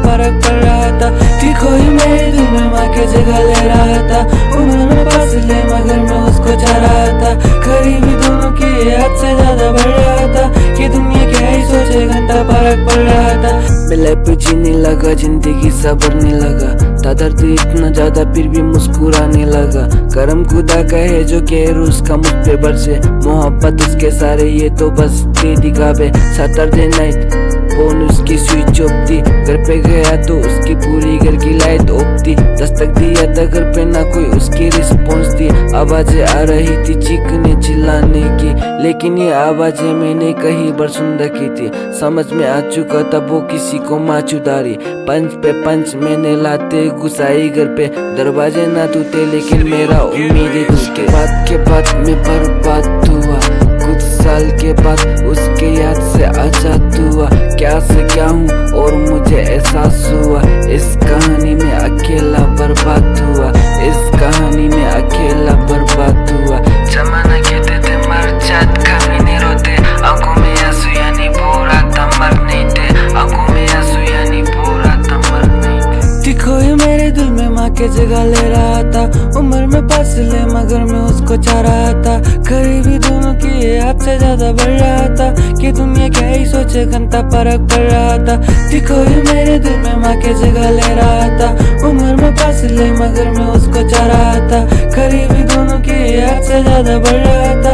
फर्क पड़ रहा था। थी खोई मेरे दिल में माँ के जगह ले रहा था। उम्र में फासले मगर मैं उसको चाह रहा था। करीबी दोनों की याद से ज्यादा बढ़ रहा था कि दुनिया क्या ही सोचे, घंटा फर्क पड़ रहा था। मिले पे जीने लगा, जिंदगी सवरने लगा था। दर्द इतना ज्यादा फिर भी मुस्कुराने लगा। करम खुदा का है जो कहर उसका मुझ पे बरसे। मोहब्बत उसके सारे ये तो बस दे दिखावे। सैटरडे नाइट फोन उसकी स्विच ऑफ थी। घर पे गया तो उसकी पूरी घर की लाइट ऑफ थी। दस्तक दिया था घर पे ना कोई उसकी रिस्पॉन्स थी। आवाजें आ रही थी चीखने चिल्लाने की, लेकिन ये आवाजें मैंने कहीं बार सुन रखी थी। समझ में आ चुका था वो किसी को माँ चुदारी। पंच पे पंच मैंने लाते घुसाई घर पे। दरवाजे ना टूटे लेकिन मेरा उम्मीद टूटे। बात के बाद में बर्बाद हुआ। कुछ साल के बाद उसके याद से आजाद हुआ। क्या से क्या हूँ और मुझे एहसास हुआ। इस कहानी में अकेला बर्बाद हुआ। इस कहानी में अकेला बर्बाद हुआ। जमाना कहते थे मर जात कभी नहीं रोते। आंखों में आंसू यानी पूरा था मर नहीं थे। आंखों में आंसू यानी पूरा था मर नहीं थे। खोई मेरे दिल में माँ के जगह ले रहा था। उम्र में फासले मगर मैं उसको चाह रहा था। करीबी दोनों की याद से ज्यादा बढ़ रहा था कि दुनिया क्या ही सोचे, घंटा फर्क पड़ रहा था। खोई मेरे दिल में माँ के जगह ले रहा था। उम्र में फासले मगर मैं उसको चाह रहा था। करीबी दोनों की याद से ज्यादा बढ़ रहा था।